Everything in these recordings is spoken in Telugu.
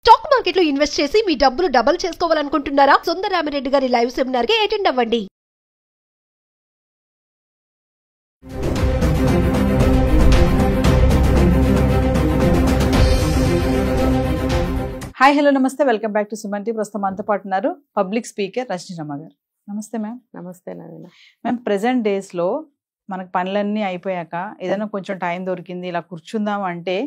స్టాక్ మార్కెట్ లో ఇన్వెస్ట్ చేసి మీ డబ్బులు డబుల్ చేసుకోవాలనుకుంటున్నారా? సుందరరామిరెడ్డి గారి లైవ్ సెమినార్ కి అటెండ్ అవ్వండి. హాయ్ హలో నమస్తే, welcome back to Suman tea. ప్రస్తుతం మనతో పాటు ఉన్నారు పబ్లిక్ స్పీకర్ రజనీ రమ గారు. నమస్తే మ్యామ్. నమస్తే నవీన. మ్యామ్, ప్రెసెంట్ డేస్లో మనకు పనులన్నీ అయిపోయాక ఏదైనా కొంచెం టైం దొరికింది, ఇలా కూర్చుందాం అంటే,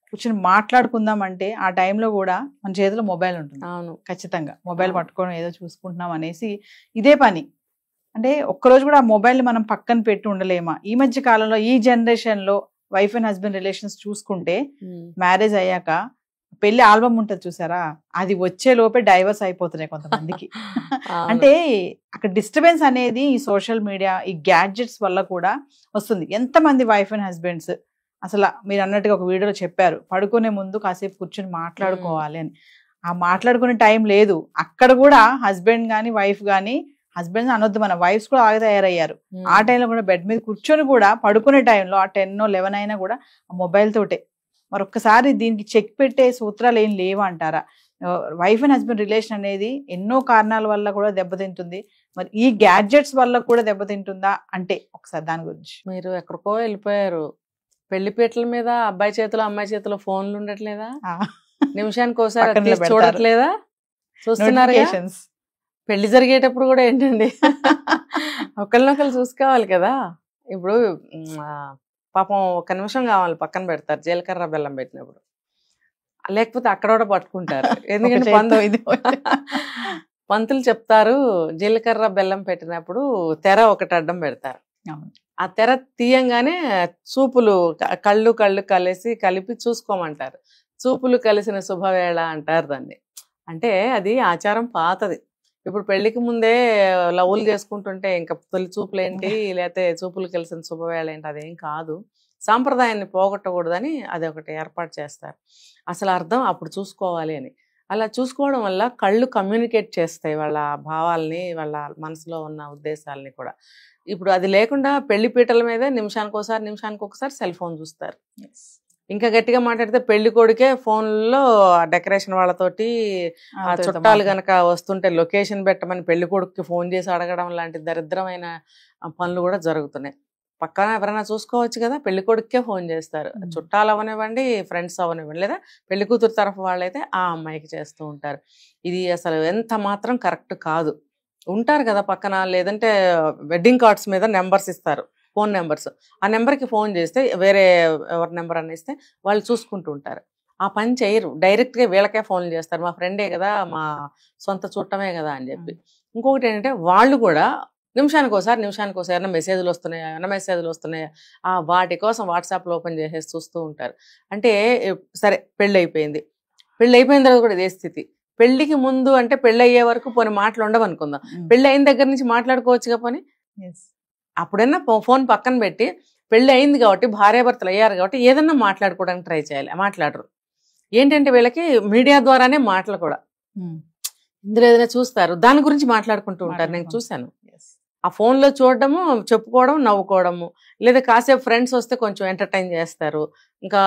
కూర్చొని మాట్లాడుకుందాం అంటే, ఆ టైంలో కూడా మన చేతిలో మొబైల్ ఉంటుంది. అవును, ఖచ్చితంగా మొబైల్ పట్టుకొని ఏదో చూసుకుంటున్నాం అనేసి ఇదే పని. అంటే ఒక్కరోజు కూడా ఆ మొబైల్ని మనం పక్కన పెట్టి ఉండలేమా? ఈ మధ్య కాలంలో ఈ జనరేషన్లో వైఫ్ అండ్ హస్బెండ్ రిలేషన్స్ చూసుకుంటే, మ్యారేజ్ అయ్యాక పెళ్లి ఆల్బమ్ ఉంటుంది చూసారా, అది వచ్చే లోపే డైవర్స్ అయిపోతున్నాయి కొంతమందికి. అంటే అక్కడ డిస్టర్బెన్స్ అనేది ఈ సోషల్ మీడియా, ఈ గ్యాడ్జెట్స్ వల్ల కూడా వస్తుంది. ఎంతమంది వైఫ్ అండ్ హస్బెండ్స్ అసలు మీరు అన్నట్టుగా ఒక వీడియోలో చెప్పారు, పడుకునే ముందు కాసేపు కూర్చొని మాట్లాడుకోవాలి అని. ఆ మాట్లాడుకునే టైం లేదు. అక్కడ కూడా హస్బెండ్ కానీ వైఫ్ కానీ, హస్బెండ్స్ అనొద్దు, మన వైఫ్స్ కూడా ఆగి తయారయ్యారు. ఆ టైంలో కూడా బెడ్ మీద కూర్చొని కూడా పడుకునే టైంలో ఆ 10, 11 అయినా కూడా ఆ మొబైల్ తోటే. మరొకసారి దీనికి చెక్ పెట్టే సూత్రాలు ఏం లేవంటారా? వైఫ్ అండ్ హస్బెండ్ రిలేషన్ అనేది ఎన్నో కారణాల వల్ల కూడా దెబ్బతింటుంది. మరి ఈ గ్యాడ్జెట్స్ వల్ల కూడా దెబ్బతింటుందా అంటే ఒకసారి దాని గురించి. మీరు ఎక్కడికో వెళ్ళిపోయారు. పెళ్లిపీటల మీద అబ్బాయి చేతిలో అమ్మాయి చేతిలో ఫోన్లు ఉండట్లేదా? నిమిషానికి ఒకసారి చూడట్లేదా? చూస్తున్నారు. పెళ్లి జరిగేటప్పుడు కూడా ఏంటండి, ఒకరినొకరు చూసుకోవాలి కదా. ఇప్పుడు పాపం ఒక నిమిషం కావాలి పక్కన పెడతారు జీలకర్ర బెల్లం పెట్టినప్పుడు, లేకపోతే అక్కడ కూడా పట్టుకుంటారు. ఎందుకంటే పంతులు చెప్తారు, జీలకర్ర బెల్లం పెట్టినప్పుడు తెర ఒకటి అడ్డం పెడతారు. ఆ తెర తీయంగానే చూపులు కళ్ళు కలిపి చూసుకోమంటారు. చూపులు కలిసిన శుభవేళ అంటారు దాన్ని. అంటే అది ఆచారం పాతది. ఇప్పుడు పెళ్లికి ముందే లవ్వులు చేసుకుంటుంటే ఇంకా తొలి చూపులు ఏంటి, లేకపోతే చూపులు కలిసిన శుభవేళ ఏంటి, అదేం కాదు. సాంప్రదాయాన్ని పోగొట్టకూడదని అది ఒకటి ఏర్పాటు చేస్తారు. అసలు అర్థం అప్పుడు చూసుకోవాలి అని. అలా చూసుకోవడం వల్ల కళ్ళు కమ్యూనికేట్ చేస్తాయి వాళ్ళ భావాల్ని, వాళ్ళ మనసులో ఉన్న ఉద్దేశాలని కూడా. ఇప్పుడు అది లేకుండా పెళ్లి పీటల మీద నిమిషానికి ఒకసారి సెల్ ఫోన్ చూస్తారు. ఇంకా గట్టిగా మాట్లాడితే పెళ్లి కొడుకే ఫోన్లో డెకరేషన్ వాళ్ళతోటి, చుట్టాలు గనక వస్తుంటే లొకేషన్ పెట్టమని పెళ్లి కొడుకుకి ఫోన్ చేసి అడగడం లాంటి దరిద్రమైన పనులు కూడా జరుగుతున్నాయి. పక్కన ఎవరైనా చూసుకోవచ్చు కదా, పెళ్లి కొడుకే ఫోన్ చేస్తారు. చుట్టాలు అవనివ్వండి, ఫ్రెండ్స్ అవనివ్వండి, లేదా పెళ్లి కూతురు తరఫు వాళ్ళైతే ఆ అమ్మాయికి చేస్తూ ఉంటారు. ఇది అసలు ఎంత మాత్రం కరెక్ట్ కాదు. ఉంటారు కదా పక్కన, లేదంటే వెడ్డింగ్ కార్డ్స్ మీద నెంబర్స్ ఇస్తారు, ఫోన్ నెంబర్స్. ఆ నెంబర్కి ఫోన్ చేస్తే వేరే ఎవరి నెంబర్ అని ఇస్తే వాళ్ళు చూసుకుంటూ ఉంటారు. ఆ పని చేయరు, డైరెక్ట్గా వీళ్ళకే ఫోన్లు చేస్తారు, మా ఫ్రెండే కదా, మా సొంత చుట్టమే కదా అని చెప్పి. ఇంకొకటి ఏంటంటే వాళ్ళు కూడా నిమిషానికి ఒకసారి మెసేజ్లు వస్తున్నాయా వాటి కోసం వాట్సాప్లో ఓపెన్ చేసేసి చూస్తూ ఉంటారు. అంటే సరే పెళ్ళి అయిపోయిన తర్వాత కూడా ఇదే స్థితి. పెళ్లికి ముందు అంటే పెళ్ళి అయ్యే వరకు పోనీ మాటలు ఉండవు అనుకుందాం, పెళ్ళి అయిన దగ్గర నుంచి మాట్లాడుకోవచ్చుగా పోనీ. అప్పుడైనా ఫోన్ పక్కన పెట్టి పెళ్లి అయింది కాబట్టి, భార్యాభర్తలు అయ్యారు కాబట్టి ఏదన్నా మాట్లాడుకోవడానికి ట్రై చేయాలి. మాట్లాడరు. ఏంటంటే వీళ్ళకి మీడియా ద్వారానే మాటలు కూడా, ఇందులో ఏదైనా చూస్తారు దాని గురించి మాట్లాడుకుంటూ ఉంటారు. నేను చూశాను. ఆ ఫోన్లో చూడడము, చెప్పుకోవడం, నవ్వుకోవడము, లేదా కాసేపు ఫ్రెండ్స్ వస్తే కొంచెం ఎంటర్టైన్ చేస్తారు. ఇంకా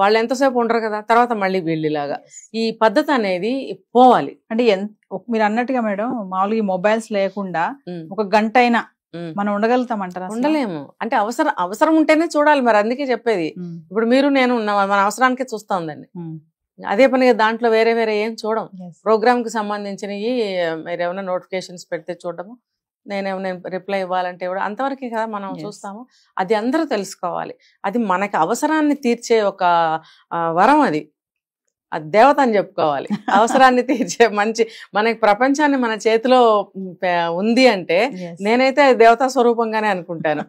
వాళ్ళు ఎంతసేపు ఉండరు కదా, తర్వాత మళ్ళీ వీళ్ళలాగా. ఈ పద్ధతి అనేది పోవాలి. అంటే మీరు అన్నట్టుగా మేడం, మామూలుగా ఈ మొబైల్స్ లేకుండా ఒక గంట అయినా మనం ఉండగలుగుతామంటారా? ఉండలేము. అంటే అవసరం ఉంటేనే చూడాలి. మరి అందుకే చెప్పేది, ఇప్పుడు మీరు నేను ఉన్నాం, మన అవసరానికే చూస్తా ఉందండి. అదే పనిగా దాంట్లో వేరే ఏం చూడం. ప్రోగ్రామ్ కి సంబంధించినవి మీరు ఏమైనా నోటిఫికేషన్స్ పెడితే చూడడము, నేనేమైనా రిప్లై ఇవ్వాలంటే కూడా అంతవరకే కదా మనం చూస్తాము. అది అందరూ తెలుసుకోవాలి. అది మనకి అవసరాన్ని తీర్చే ఒక వరం, అది దేవత అని చెప్పుకోవాలి. అవసరాన్ని తీర్చే మంచి మనకి ప్రపంచాన్ని మన చేతిలో ఉంది అంటే నేనైతే దేవతా స్వరూపంగానే అనుకుంటాను.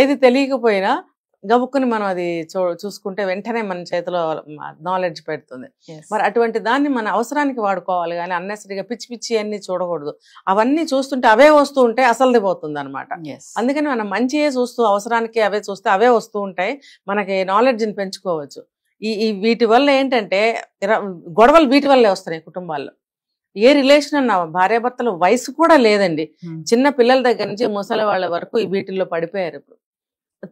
ఏది తెలియకపోయినా గబుక్కుని మనం అది చూసుకుంటే వెంటనే మన చేతిలో నాలెడ్జ్ పెడుతుంది. మరి అటువంటి దాన్ని మన అవసరానికి వాడుకోవాలి, కానీ అన్నెసరీగా పిచ్చి అన్ని చూడకూడదు. అవన్నీ చూస్తుంటే అవే వస్తూ ఉంటే అసలుది పోతుంది అనమాట. అందుకని మనం మంచియే చూస్తూ అవసరానికి అవే చూస్తే అవే వస్తూ ఉంటాయి. మనకి నాలెడ్జ్ని పెంచుకోవచ్చు. ఈ వీటి వల్ల ఏంటంటే గొడవలు వీటి వల్లే వస్తున్నాయి కుటుంబాల్లో. ఏ రిలేషన్ అన్న భార్యాభర్తల వయసు కూడా లేదండి. చిన్న పిల్లల దగ్గర నుంచి ముసలి వాళ్ళ వరకు వీటిల్లో పడిపోయారు. ఇప్పుడు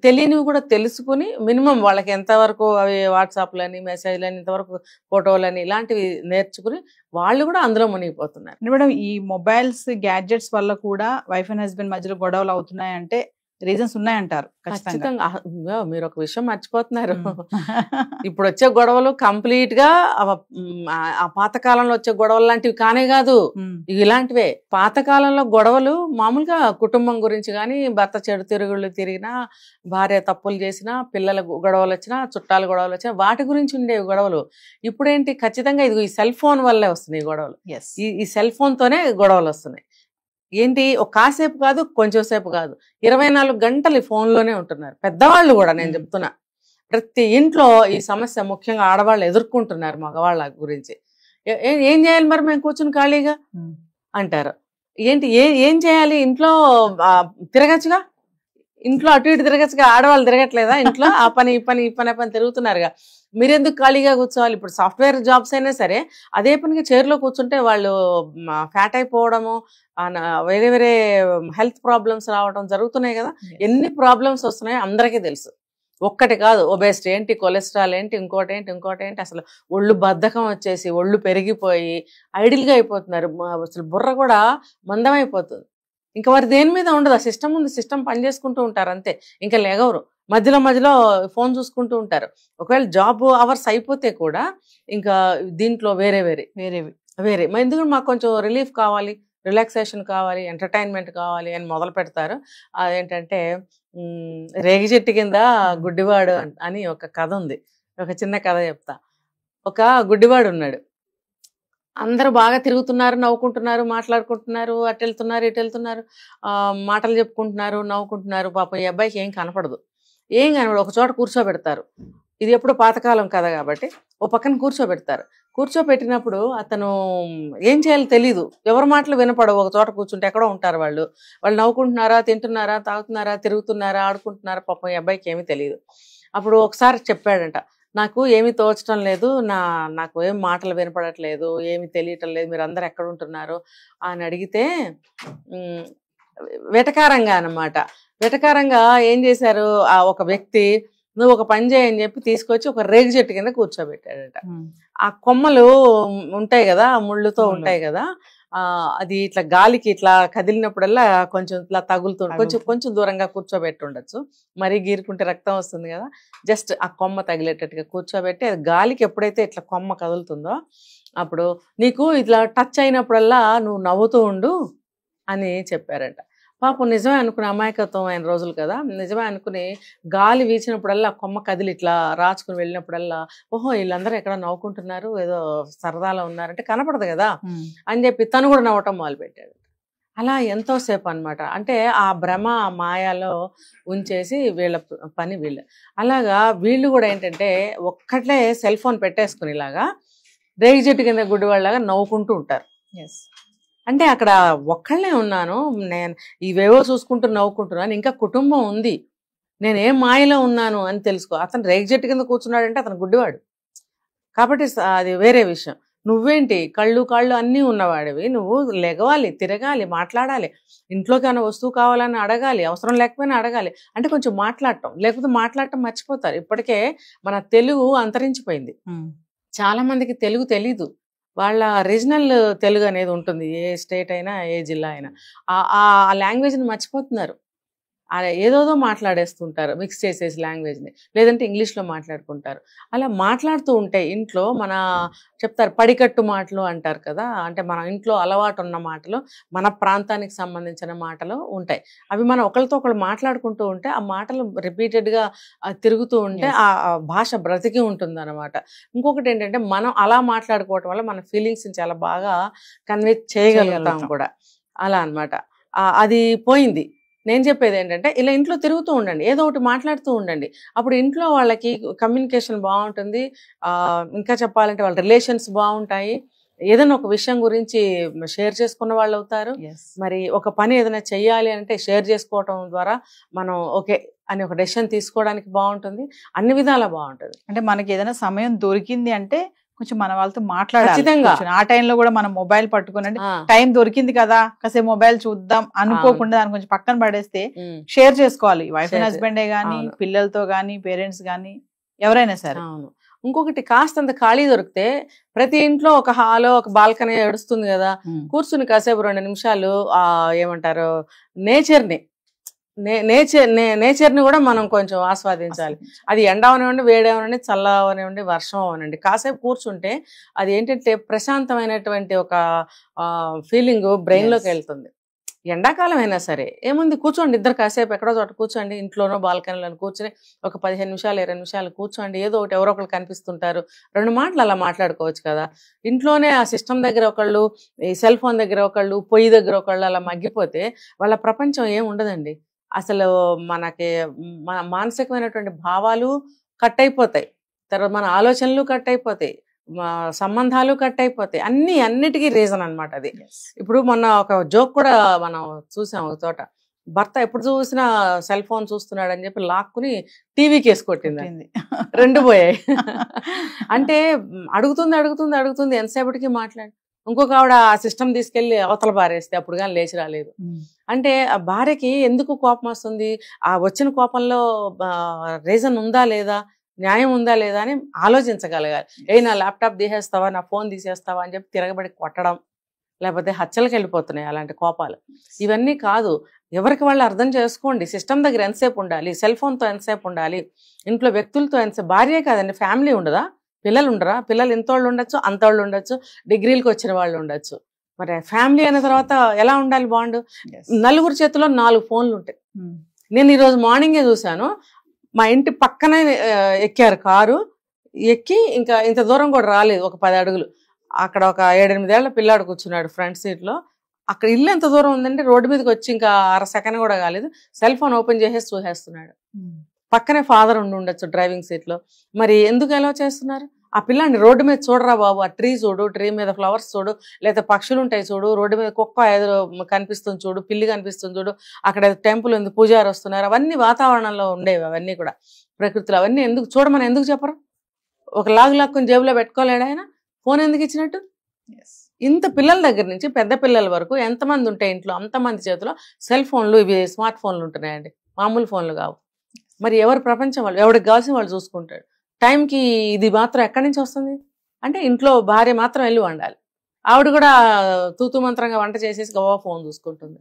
తెలియనివి కూడా తెలుసుకుని మినిమం వాళ్ళకి ఎంతవరకు అవి వాట్సాప్లని మెసేజ్లని ఇంతవరకు ఫోటోలని ఇలాంటివి నేర్చుకుని వాళ్ళు కూడా అందులో మునిగిపోతున్నారు. మేడం ఈ మొబైల్స్ గ్యాడ్జెట్స్ వల్ల కూడా వైఫ్ అండ్ హస్బెండ్ మధ్యలో గొడవలు అవుతున్నాయంటే రీజన్స్ ఉన్నాయంటారు ఖచ్చితంగా. మీరు ఒక విషయం మర్చిపోతున్నారు. ఇప్పుడు వచ్చే గొడవలు కంప్లీట్ గా ఆ పాతకాలంలో వచ్చే గొడవలు లాంటివి కానే కాదు, ఇలాంటివే. పాతకాలంలో గొడవలు మామూలుగా కుటుంబం గురించి కానీ, భర్త చెడు తిరుగుళ్ళు తిరిగినా, భార్య తప్పులు చేసినా, పిల్లల గొడవలు వచ్చినా, చుట్టాల గొడవలు వచ్చినా వాటి గురించి ఉండేవి గొడవలు. ఇప్పుడేంటి ఖచ్చితంగా ఇది ఈ సెల్ ఫోన్ వల్లే వస్తున్నాయి గొడవలు. ఈ సెల్ ఫోన్ తోనే గొడవలు వస్తున్నాయి. ఏంటి ఒక కాసేపు కాదు, కొంచెం సేపు కాదు, 24 గంటలు ఫోన్లోనే ఉంటున్నారు పెద్దవాళ్ళు కూడా. నేను చెప్తున్నా, ప్రతి ఇంట్లో ఈ సమస్య ముఖ్యంగా ఆడవాళ్ళు ఎదుర్కొంటున్నారు మగవాళ్ళ గురించి. ఏం చేయాలి మరి మేము కూర్చుని ఖాళీగా అంటారు. ఏంటి ఏం చేయాలి, ఇంట్లో తిరగచ్చుగా, ఇంట్లో అటు ఇటు తిరగచ్చుగా, ఆడవాళ్ళు తిరగట్లేదా ఇంట్లో? ఆ పని ఈ పని ఈ పని ఆ పని తిరుగుతున్నారుగా, మీరెందుకు ఖాళీగా కూర్చోవాలి? ఇప్పుడు సాఫ్ట్వేర్ జాబ్స్ అయినా సరే అదే పనిగా చైర్లో కూర్చుంటే వాళ్ళు ఫ్యాట్ అయిపోవడము, వేరే వేరే హెల్త్ ప్రాబ్లమ్స్ రావడం జరుగుతున్నాయి కదా. ఎన్ని ప్రాబ్లమ్స్ వస్తున్నాయో అందరికీ తెలుసు. ఒక్కటి కాదు, ఒబేసిటీ ఏంటి, కొలెస్ట్రాల్ ఏంటి, ఇంకోటి ఏంటి, అసలు ఒళ్ళు బద్ధకం వచ్చేసి ఒళ్ళు పెరిగిపోయి ఐడిల్గా అయిపోతున్నారు. అసలు బుర్ర కూడా మందమైపోతుంది. ఇంకా వారు దేని మీద ఉండదు, ఆ సిస్టమ్ ఉంది, సిస్టమ్ పని చేసుకుంటూ ఉంటారు అంతే. ఇంకా లేగవరు, మధ్యలో ఫోన్ చూసుకుంటూ ఉంటారు. ఒకవేళ జాబ్ అవర్స్ అయిపోతే కూడా ఇంకా దీంట్లో వేరే ఎందుకంటే మాకు కొంచెం రిలీఫ్ కావాలి, రిలాక్సేషన్ కావాలి, ఎంటర్టైన్మెంట్ కావాలి అని మొదలు పెడతారు. అదేంటంటే రేగి చెట్టు కింద గుడ్డివాడు అని ఒక కథ ఉంది. ఒక చిన్న కథ చెప్తా. ఒక గుడ్డివాడు ఉన్నాడు. అందరూ బాగా తిరుగుతున్నారు, నవ్వుకుంటున్నారు, మాట్లాడుకుంటున్నారు, అటు వెళ్తున్నారు ఇటు వెళ్తున్నారు, మాటలు చెప్పుకుంటున్నారు, నవ్వుకుంటున్నారు. పాపం ఈ అబ్బాయికి ఏం కనపడదు. ఒక చోట కూర్చోబెడతారు. ఇది ఎప్పుడు పాతకాలం కదా కాబట్టి ఓ పక్కన కూర్చోబెడతారు. కూర్చోబెట్టినప్పుడు అతను ఏం చేయాలో తెలీదు, ఎవరి మాటలు వినపడవు. ఒక చోట కూర్చుంటే ఎక్కడో ఉంటారు వాళ్ళు నవ్వుకుంటున్నారా, తింటున్నారా, తాగుతున్నారా, తిరుగుతున్నారా, ఆడుకుంటున్నారా, పాపం ఈ అబ్బాయికి ఏమీ తెలియదు. అప్పుడు ఒకసారి చెప్పాడంట, నాకు ఏమీ తోచడం లేదు, నాకు ఏం మాటలు వినపడట్లేదు, ఏమి తెలియటం లేదు, మీరు అందరు ఎక్కడ ఉంటున్నారు అని అడిగితే వెటకారంగా అన్నమాట. వెటకారంగా ఏం చేశారు, ఆ ఒక వ్యక్తి నువ్వు ఒక పని చేయని చెప్పి తీసుకొచ్చి ఒక రేగి చెట్టు కింద కూర్చోబెట్టాడట. ఆ కొమ్మలు ఉంటాయి కదా, ముళ్ళుతో ఉంటాయి కదా, అది ఇట్లా గాలికి ఇట్లా కదిలినప్పుడల్లా కొంచెం ఇట్లా తగులుతుంది. కొంచెం దూరంగా కూర్చోబెట్టి ఉండొచ్చు, మరీ గీరుకుంటే రక్తం వస్తుంది కదా. జస్ట్ ఆ కొమ్మ తగిలేటట్టుగా కూర్చోబెట్టి అది గాలికి ఎప్పుడైతే ఇట్లా కొమ్మ కదులుతుందో అప్పుడు నీకు ఇట్లా టచ్ అయినప్పుడల్లా నువ్వు నవ్వుతూ ఉండు అని చెప్పారట. పాపం నిజమే అనుకుని, అమాయకత్వం అయిన రోజులు కదా, నిజమే అనుకుని గాలి వీచినప్పుడల్లా కొమ్మ కదిలి ఇట్లా రాచుకుని వెళ్ళినప్పుడల్లా ఓహో వీళ్ళందరూ ఎక్కడ నవ్వుకుంటున్నారు, ఏదో సరదాలో ఉన్నారంటే కనపడదు కదా అని చెప్పి తను కూడా నవ్వటం మొదలుపెట్టాడు. అలా ఎంతోసేపు అనమాట. అంటే ఆ భ్రమ ఆ మాయాలో ఉంచేసి వీళ్ళ పని వీళ్ళు. అలాగా వీళ్ళు కూడా ఏంటంటే ఒక్కట్లే సెల్ ఫోన్ పెట్టేసుకుని ఇలాగా రేగి చెట్టు కింద గుడ్డివాళ్ళలాగా నవ్వుకుంటూ ఉంటారు. అంటే అక్కడ ఒక్కళ్ళే ఉన్నాను, నేను ఇవేవో చూసుకుంటూ నవ్వుకుంటున్నాను, ఇంకా కుటుంబం ఉంది, నేనేం మాయలో ఉన్నాను అని తెలుసుకో. అతను రేగి చెట్టు కింద కూర్చున్నాడంటే అతను గుడ్డివాడు కాబట్టి అది వేరే విషయం. నువ్వేంటి కాళ్ళు అన్నీ ఉన్నవాడివి, నువ్వు లెగవాలి, తిరగాలి, మాట్లాడాలి, ఇంట్లోకి ఏమైనా వస్తువు కావాలని అడగాలి, అవసరం లేకపోయినా అడగాలి, అంటే కొంచెం మాట్లాడటం, లేకపోతే మాట్లాడటం మర్చిపోతారు. ఇప్పటికే మన తెలుగు అంతరించిపోయింది. చాలా మందికి తెలుగు తెలీదు, వాళ్ళ రీజనల్ తెలుగు అనేది ఉంటుంది, ఏ స్టేట్ అయినా ఏ జిల్లా అయినా ఆ లాంగ్వేజ్ని మర్చిపోతున్నారు. ఏదోదో మాట్లాడేస్తుంటారు, మిక్స్ చేసేసి లాంగ్వేజ్ని, లేదంటే ఇంగ్లీష్లో మాట్లాడుకుంటారు. అలా మాట్లాడుతూ ఉంటే ఇంట్లో మన చెప్తారు పడికట్టు మాటలు అంటారు కదా, అంటే మన ఇంట్లో అలవాటు ఉన్న మాటలు, మన ప్రాంతానికి సంబంధించిన మాటలు ఉంటాయి. అవి మనం ఒకరితో ఒకరు మాట్లాడుకుంటూ ఉంటే ఆ మాటలు రిపీటెడ్గా తిరుగుతూ ఉంటే ఆ భాష బ్రతికి ఉంటుంది అనమాట. ఇంకొకటి ఏంటంటే మనం అలా మాట్లాడుకోవటం వల్ల మన ఫీలింగ్స్ని చాలా బాగా కన్వే చేయగలుగుతాం కూడా. అలా అనమాట. అది పోయింది. నేను చెప్పేది ఏంటంటే ఇలా ఇంట్లో తిరుగుతూ ఉండండి, ఏదో ఒకటి మాట్లాడుతూ ఉండండి, అప్పుడు ఇంట్లో వాళ్ళకి కమ్యూనికేషన్ బాగుంటుంది. ఇంకా చెప్పాలంటే వాళ్ళ రిలేషన్స్ బాగుంటాయి, ఏదైనా ఒక విషయం గురించి షేర్ చేసుకున్న వాళ్ళు అవుతారు. మరి ఒక పని ఏదైనా చెయ్యాలి అంటే షేర్ చేసుకోవటం ద్వారా మనం ఓకే అని ఒక డెసిషన్ తీసుకోవడానికి బాగుంటుంది, అన్ని విధాలా బాగుంటుంది. అంటే మనకి ఏదైనా సమయం దొరికింది అంటే కొంచెం మన వాళ్ళతో మాట్లాడాలి ఖచ్చితంగా. కూర్చొని. ఆ టైంలో కూడా మనం మొబైల్ పట్టుకుని ఆ, టైం దొరికింది కదా కాసేపు మొబైల్ చూద్దాం అనుకోకుండా దాన్ని కొంచెం పక్కన పడేస్తే ఉమ్, షేర్ చేసుకోవాలి. వైఫ్ అండ్ Share హస్బెండే గానీ అవును. పిల్లలతో గానీ పేరెంట్స్ గానీ ఎవరైనా సరే. అవును. ఇంకొకటి కాస్తంత ఖాళీ దొరికితే ప్రతి ఇంట్లో ఒక హాలో ఒక బాల్కనీ ఏడుస్తుంది కదా, కూర్చుని కాసేపు 2 నిమిషాలు ఏమంటారు నేచర్ని నేచర్ని కూడా మనం కొంచెం ఆస్వాదించాలి. అది ఎండ అవనివ్వండి, వేడి అవనండి, చల్ల అవనివ్వండి, వర్షం అవనండి, కాసేపు కూర్చుంటే అది ఏంటంటే ప్రశాంతమైనటువంటి ఒక ఫీలింగ్ బ్రెయిన్లోకి వెళ్తుంది. ఎండాకాలం అయినా సరే ఏముంది, కూర్చోండి ఇద్దరు కాసేపు ఎక్కడో చోట కూర్చోండి, ఇంట్లోనో బాల్కనీలో కూర్చొని ఒక 15 నిమిషాలు 20 నిమిషాలు కూర్చోండి. ఏదో ఒకటి ఎవరో ఒకరు కనిపిస్తుంటారు, 2 మాటలు అలా మాట్లాడుకోవచ్చు కదా. ఇంట్లోనే ఆ సిస్టమ్ దగ్గర ఒకళ్ళు, ఈ సెల్ ఫోన్ దగ్గర ఒకళ్ళు, పొయ్యి దగ్గర ఒకళ్ళు అలా మగ్గిపోతే వాళ్ళ ప్రపంచం ఏం ఉండదండి. అసలు మనకి మన మానసికమైనటువంటి భావాలు కట్ అయిపోతాయి, తర్వాత మన ఆలోచనలు కట్ అయిపోతాయి, సంబంధాలు కట్ అయిపోతాయి, అన్నిటికీ రీజన్ అన్నమాట అది. ఇప్పుడు మొన్న ఒక జోక్ కూడా మనం చూసాం ఒక చోట, భర్త ఎప్పుడు చూసినా సెల్ ఫోన్ చూస్తున్నాడు అని చెప్పి లాక్కుని టీవీకి వేసి కొట్టింది, 2 పోయాయి. అంటే అడుగుతుంది ఎంతసేపటికి మాట్లాడి, ఇంకొక ఆవిడ ఆ సిస్టమ్ తీసుకెళ్లి అవతల బారేస్తే అప్పుడు కానీ లేచి రాలేదు. అంటే ఆ భార్యకి ఎందుకు కోపం వస్తుంది, ఆ వచ్చిన కోపంలో రీజన్ ఉందా లేదా, న్యాయం ఉందా లేదా అని ఆలోచించగలగాలి. నా ల్యాప్టాప్ తీసేస్తావా, నా ఫోన్ తీసేస్తావా అని చెప్పి తిరగబడి కొట్టడం, లేకపోతే హత్యలకు వెళ్ళిపోతున్నాయి అలాంటి కోపాలు. ఇవన్నీ కాదు, ఎవరికి వాళ్ళు అర్థం చేసుకోండి. సిస్టమ్ దగ్గర ఎంతసేపు ఉండాలి, సెల్ ఫోన్తో ఎంతసేపు ఉండాలి, ఇంట్లో వ్యక్తులతో ఎంతసేపు, భార్యే కాదండి ఫ్యామిలీ ఉండదా, పిల్లలు ఉండరా, పిల్లలు ఇంతోళ్ళు ఉండొచ్చు అంతోళ్ళు ఉండొచ్చు, డిగ్రీలకు వచ్చిన వాళ్ళు ఉండొచ్చు. మరి ఫ్యామిలీ అయిన తర్వాత ఎలా ఉండాలి బాండ్, నలుగురు చేతిలో 4 ఫోన్లు ఉంటాయి. నేను ఈరోజు మార్నింగే చూశాను, మా ఇంటి పక్కనే ఎక్కారు కారు, ఎక్కి ఇంకా ఇంత దూరం కూడా రాలేదు, ఒక 10 అడుగులు, అక్కడ ఒక 7-8 ఏళ్ల పిల్లాడు కూర్చున్నాడు ఫ్రంట్ సీట్లో. అక్కడ ఇల్లు ఎంత దూరం ఉందంటే రోడ్డు మీదకి వచ్చి ఇంకా 1/2 సెకండ్ కూడా కాలేదు, సెల్ ఫోన్ ఓపెన్ చేసేసి చూసేస్తున్నాడు. పక్కనే ఫాదర్ ఉండొచ్చు డ్రైవింగ్ సీట్ లో. మరి ఎందుకు ఎలా చేస్తున్నారు? ఆ పిల్లాన్ని రోడ్డు మీద చూడరా బాబు, ఆ ట్రీ చూడు, ట్రీ మీద ఫ్లవర్స్ చూడు, లేదా పక్షులు ఉంటాయి చూడు, రోడ్డు మీద కుక్క ఏదో కనిపిస్తుంది చూడు, పిల్లి కనిపిస్తుంది చూడు, అక్కడ టెంపుల్ ఉంది, పూజారి వస్తున్నారు, అవన్నీ వాతావరణంలో ఉండేవి, అవన్నీ కూడా ప్రకృతిలో. అవన్నీ ఎందుకు చూడమని ఎందుకు చెప్పరు? ఒక లాక్కుని జేబులో పెట్టుకోలేడు ఆయన, ఫోన్ ఎందుకు ఇచ్చినట్టు? ఇంత పిల్లల దగ్గర నుంచి పెద్ద పిల్లల వరకు ఎంతమంది ఉంటాయి ఇంట్లో, అంతమంది చేతిలో సెల్ ఫోన్లు, ఇవి స్మార్ట్ ఫోన్లు ఉంటున్నాయండి, మామూలు ఫోన్లు కావు. మరి ఎవరి ప్రపంచం వాళ్ళు, ఎవరికి కావాల్సిన వాళ్ళు చూసుకుంటాడు. టైంకి ఇది మాత్రం ఎక్కడి నుంచి వస్తుంది అంటే, ఇంట్లో భార్య మాత్రం వెళ్ళి వండాలి, ఆవిడ కూడా తూతు మంత్రంగా వంట చేసేసి గవా ఫోన్ చూసుకుంటుంది.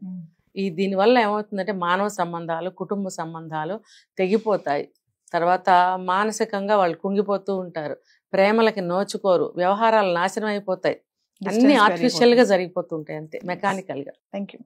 దీనివల్ల ఏమవుతుందంటే మానవ సంబంధాలు, కుటుంబ సంబంధాలు తెగిపోతాయి. తర్వాత మానసికంగా వాళ్ళు కుంగిపోతూ ఉంటారు, ప్రేమలకి నోచుకోరు, వ్యవహారాలు నాశనం అయిపోతాయి, అన్ని ఆర్టిఫిషియల్ గా జరిగిపోతుంటాయి, అంతే మెకానికల్ గా. Thank you.